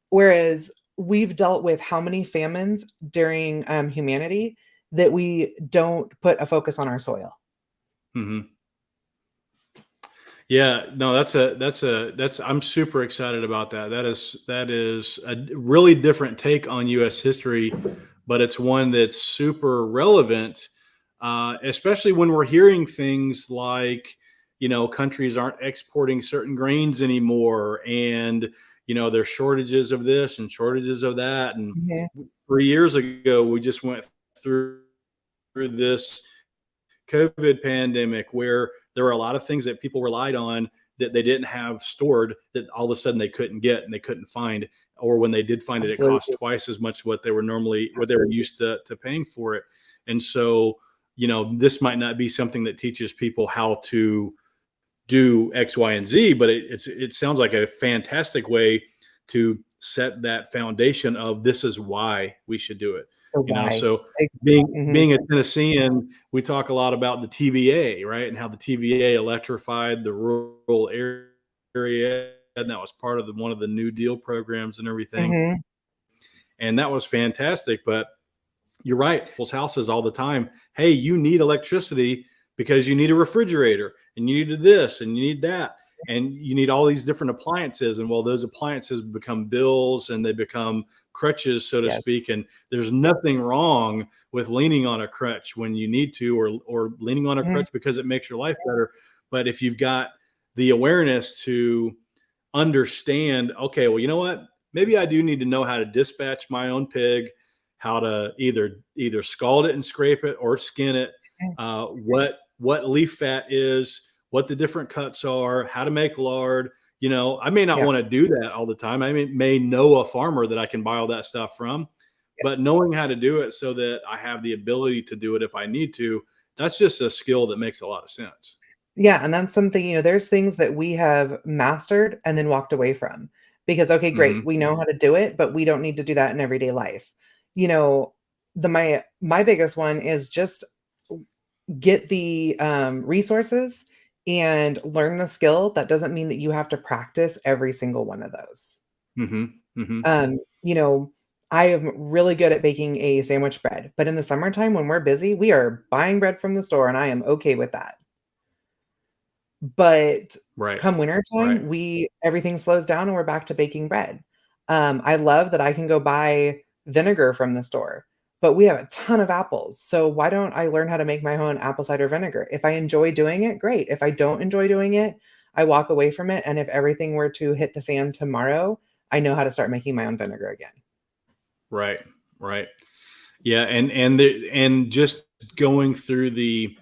Whereas we've dealt with how many famines during, humanity that we don't put a focus on our soil. Mm-hmm. Yeah, no, that's I'm super excited about that. That is a really different take on U.S. history, but it's one that's super relevant, especially when we're hearing things like, countries aren't exporting certain grains anymore, and there's shortages of this and shortages of that. And Mhm. 3 years ago, we just went through this COVID pandemic where there were a lot of things that people relied on that they didn't have stored, that all of a sudden they couldn't get and they couldn't find, or when they did find it, it cost Absolutely, twice as much what they were absolutely. used to paying for it. And so, this might not be something that teaches people how to do X, Y, and Z, but it sounds like a fantastic way to set that foundation of this is why we should do it. So why? So Like mhm, being a Tennessean, we talk a lot about the TVA, right, and how the TVA electrified the rural area, and that was part of one of the New Deal programs and everything, mhm, and that was fantastic. But you're right. People's houses all the time. Hey, you need electricity because you need a refrigerator and you need this and you need that. And you need all these different appliances. And well, those appliances become bills and they become crutches, so to yes, speak. And there's nothing wrong with leaning on a crutch when you need to, or leaning on a mhm, crutch because it makes your life better. But if you've got the awareness to understand, okay, well, you know what? Maybe I do need to know how to dispatch my own pig, how to either scald it and scrape it or skin it, mhm, what leaf fat is, what the different cuts are, how to make lard. I may not yeah, want to do that all the time. May know a farmer that I can buy all that stuff from, yeah. but knowing how to do it so that I have the ability to do it if I need to, that's just a skill that makes a lot of sense. Yeah, and that's something, there's things that we have mastered and then walked away from because, okay, great, Hmm. we know how to do it, but we don't need to do that in everyday life. You know, my biggest one is just get the resources and learn the skill. That doesn't mean that you have to practice every single one of those. Hmm. Hmm. Um, you know, I am really good at baking a sandwich bread, but in the summertime when we're busy, we are buying bread from the store and I am okay with that. But Right. come Right. wintertime, we everything slows down and we're back to baking bread. I love that I can go buy vinegar from the store, but we have a ton of apples. So why don't I learn how to make my own apple cider vinegar? If I enjoy doing it, great. If I don't enjoy doing it, I walk away from it, and if everything were to hit the fan tomorrow, I know how to start making my own vinegar again. Right. Right. Yeah. And just going through the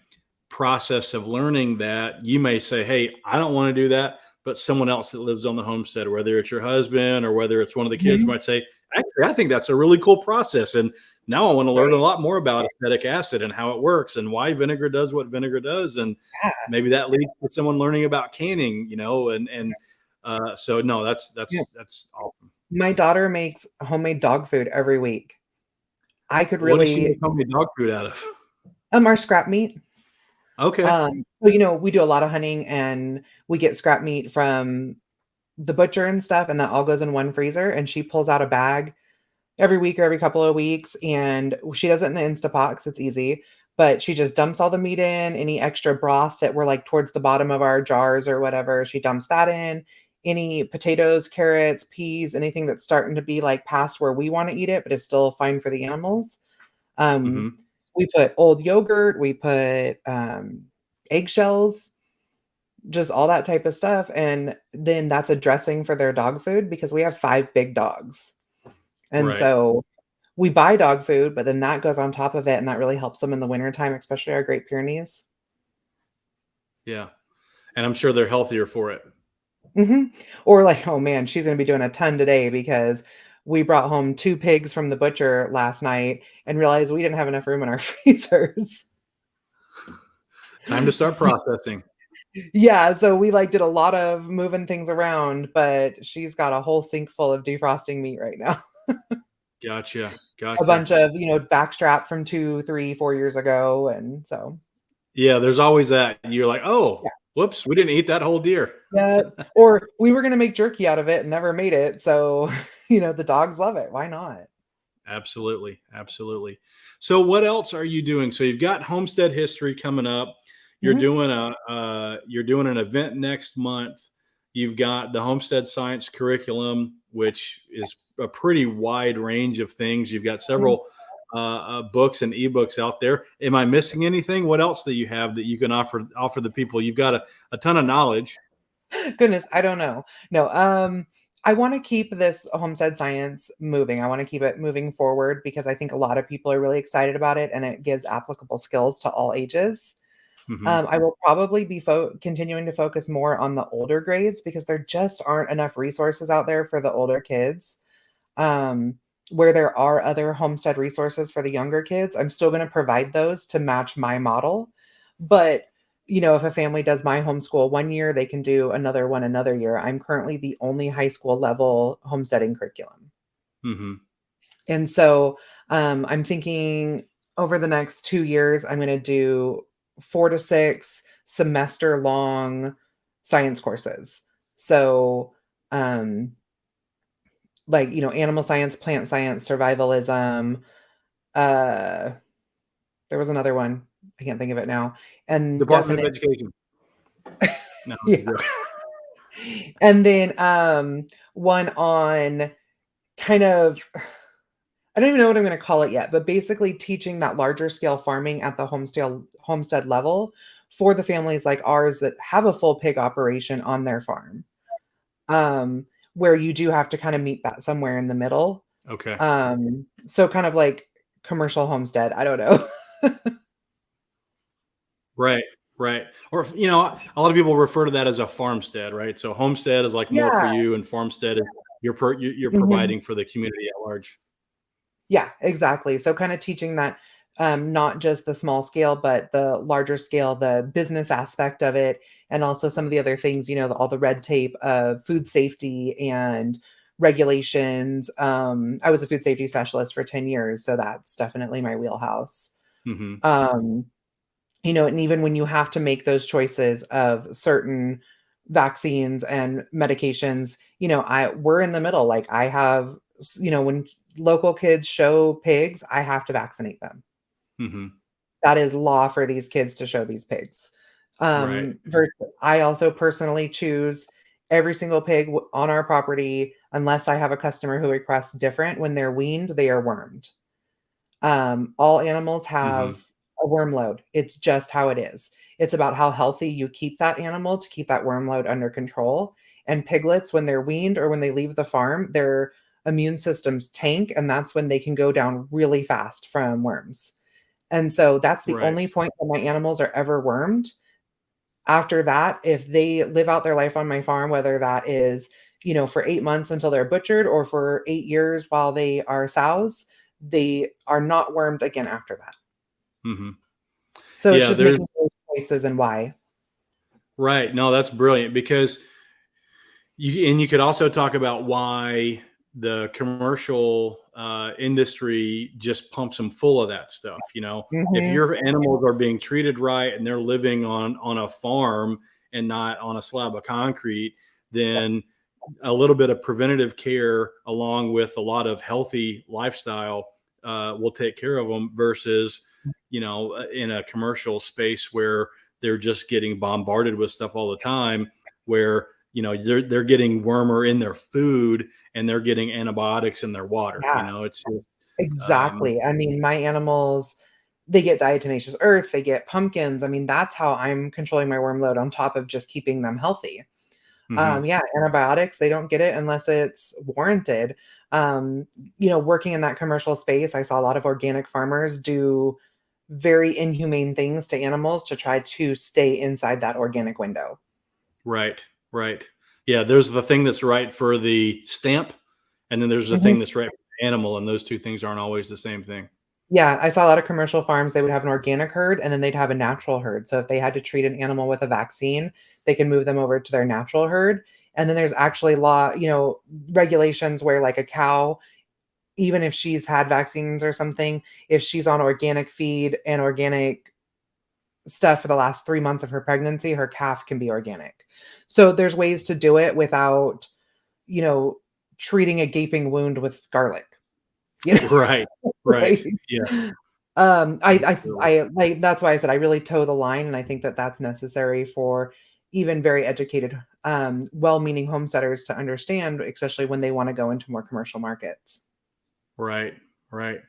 process of learning that, you may say, hey, I don't want to do that. But someone else that lives on the homestead, whether it's your husband or whether it's one of the kids, Mhm. might say, actually, I think that's a really cool process. And now I want to learn a Right. lot more about acetic acid and how it works and why vinegar does what vinegar does. And Yeah. maybe that leads to someone learning about canning, so no, Yeah. that's awesome. My daughter makes homemade dog food every week. I could What does she really make homemade dog food out of? our scrap meat. Okay. So, we do a lot of hunting and we get scrap meat from the butcher and stuff, and that all goes in one freezer, and she pulls out a bag every week or every couple of weeks, and she does it in the Instapot 'cause it's easy, but she just dumps all the meat in, any extra broth that were, like, towards the bottom of our jars or whatever, she dumps that in, any potatoes, carrots, peas, anything that's starting to be, like, past where we wanna eat it, but it's still fine for the animals. Um, Hmm. we put old yogurt, we put, eggshells, just all that type of stuff, and then that's a dressing for their dog food because we have 5 big dogs. And Right. so we buy dog food, but then that goes on top of it, and that really helps them in the wintertime, especially our Great Pyrenees. Yeah. And I'm sure they're healthier for it. Mhm. Or like, oh man, she's gonna be doing a ton today because we brought home 2 pigs from the butcher last night and realized we didn't have enough room in our freezers. Time to start So processing. yeah, so we, like, did a lot of moving things around, but she's got a whole sink full of defrosting meat right now. Gotcha. A Gotcha. bunch of, backstrap from 2, 3, 4 years ago, and so Yeah. There's always that. You're like, yeah. oh, whoops, we didn't eat that whole deer. Yeah, or we were gonna make jerky out of it and never made it, so, the dogs love it, why not? Absolutely, absolutely. So, what else are you doing? So, you've got Homestead History coming up. Mhm, You're doing an event next month. You've got the Homestead Science Curriculum, which is a pretty wide range of things. You've got mhm. several books and ebooks out there. Am I missing anything? What else that you have that you can offer the people? You've got a ton of knowledge. Goodness, I don't know. No, I wanna keep this homestead science moving, I wanna keep it moving forward because I think a lot of people are really excited about it, and it gives applicable skills to all ages. Hmm. I will probably be continuing to focus more on the older grades because there just aren't enough resources out there for the older kids. Um, where there are other homestead resources for the younger kids, I'm still gonna provide those to match my model. But, if a family does my homeschool one year, they can do another one another year. I'm currently the only high school level homesteading curriculum. Hmm. And so, I'm thinking over the next 2 years, I'm gonna do 4 to 6 semester-long science courses. So, um, like, animal science, plant science, survivalism, uh, there was another one, I can't think of it now, and Department of definite Education. No, I'm yeah, just joking. and then, one on kind of I don't even know what I'm gonna call it yet, but basically teaching that larger scale farming at the homestead level for the families like ours that have a full pig operation on their farm, um, where you do have to kinda meet that somewhere in the middle. Okay. So kind of like commercial homestead, I don't know. Right, right. Or a lot of people refer to that as a farmstead, right? So homestead is like more for Yeah, you, and farmstead is you're mhm. providing for the community at large. Yeah, exactly. So kinda teaching that, not just the small scale, but the larger scale, the business aspect of it, and also some of the other things, all the red tape of food safety and regulations. I was a food safety specialist for 10 years, so that's definitely my wheelhouse. Hmm. Um, and even when you have to make those choices of certain vaccines and medications, we're in the middle. Like I have, when local kids show pigs, I have to vaccinate them. Hmm. That is law for these kids to show these pigs. Right. Versus I also personally choose every single pig on our property, unless I have a customer who requests different. When they're weaned, they are wormed. All animals Hmm. have a worm load. It's just how it is. It's about how healthy you keep that animal to keep that worm load under control. And piglets, when they're weaned or when they leave the farm, their immune systems tank, and that's when they can go down really fast from worms. And so that's the Right. only point that my animals are ever wormed. After that, if they live out their life on my farm, whether that is, for 8 months until they're butchered or for 8 years while they are sows, they are not wormed again after that. Mm-hmm. So it's Yeah, just there's making those choices and why. right. No, that's brilliant because you could also talk about why the commercial industry just pumps them full of that stuff. If Mhm. your animals are being treated right and they're living on a farm and not on a slab of concrete, then a little bit of preventative care along with a lot of healthy lifestyle will take care of them versus, in a commercial space where they're just getting bombarded with stuff all the time, where, they're getting wormer in their food and they're getting antibiotics in their water. Yeah, It's just, um, exactly. I mean, my animals, they get diatomaceous earth, they get pumpkins. I mean, that's how I'm controlling my worm load on top of just keeping them healthy. mhm. Yeah, antibiotics, they don't get it unless it's warranted. Um, Working in that commercial space, I saw a lot of organic farmers do very inhumane things to animals to try to stay inside that organic window. Right, right. Yeah, there's the thing that's right for the stamp, and then there's the Mhm. thing that's right for the animal, and those two things aren't always the same thing. Yeah, I saw a lot of commercial farms, they would have an organic herd and then they'd have a natural herd. So if they had to treat an animal with a vaccine, they can move them over to their natural herd. And then there's actually regulations where like a cow, even if she's had vaccines or something, if she's on organic feed and organic stuff for the last 3 months of her pregnancy, her calf can be organic. So there's ways to do it without, you know, treating a gaping wound with garlic, you know? Right, right. Like, Yeah, absolutely. I like, that's why I said I really toe the line, and I think that that's necessary for even very educated, well-meaning homesteaders to understand, especially when they wanna go into more commercial markets. Right, right.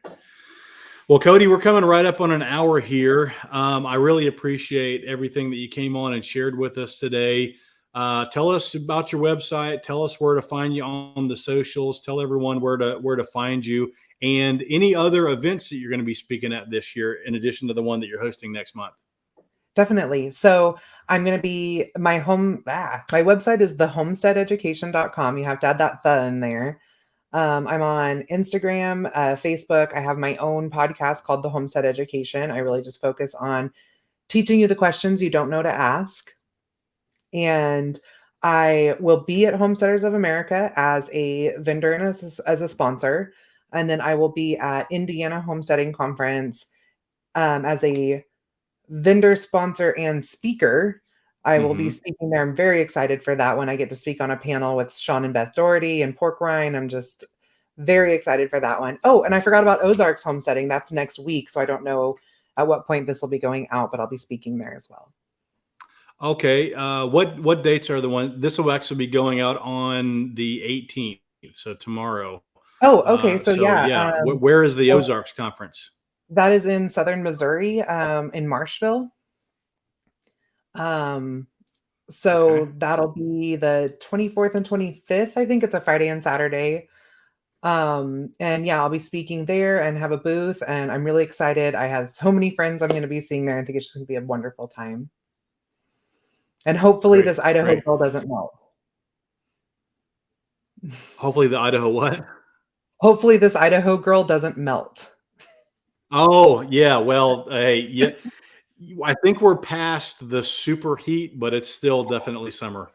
Well, Kody, we're coming right up on an hour here. I really appreciate everything that you came on and shared with us today. Tell us about your website. Tell us where to find you on the socials. Tell everyone where to find you, and any other events that you're going to be speaking at this year, in addition to the one that you're hosting next month. Definitely. So I'm gonna be my website is thehomesteadeducation.com. You have to add that "the" in there. I'm on Instagram, Facebook. I have my own podcast called The Homestead Education. I really just focus on teaching you the questions you don't know to ask. And I will be at Homesteaders of America as a vendor and as a sponsor. And then I will be at Indiana Homesteading Conference as a vendor, sponsor, and speaker. I will be Hmm. speaking there. I'm very excited for that one. I get to speak on a panel with Sean and Beth Doherty and Pork Rind. I'm just very excited for that one. Oh, and I forgot about Ozarks homesteading. That's next week. So I don't know at what point this will be going out, but I'll be speaking there as well. Okay. What dates are the one? This will actually be going out on the 18th, so tomorrow. Oh, okay. So So yeah, yeah, where is the oh, Ozarks conference? that is in Southern Missouri, in Marshville. Um, Okay. so that'll be the 24th and 25th. I think it's a Friday and Saturday. And yeah, I'll be speaking there and have a booth, and I'm really excited. I have so many friends I'm going to be seeing there. I think it's just going to be a wonderful time. And hopefully Great. this Idaho Great. girl doesn't melt. Hopefully the Idaho what? Hopefully this Idaho girl doesn't melt. Oh, yeah. Well, hey, yeah, I think we're past the super heat, but it's still definitely summer.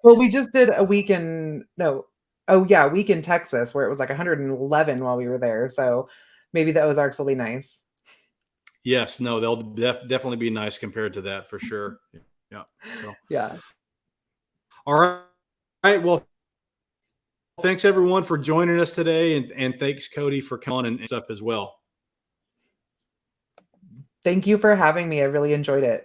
Well, we just did a week in no, oh yeah, a week in Texas where it was like 111 while we were there. So maybe the Ozarks will be nice. Yes, no, they'll definitely be nice compared to that for sure. Yeah. So, Yeah. all right. All right. Well, thanks everyone for joining us today, and thanks Kody for coming on and stuff as well. Thank you for having me. I really enjoyed it.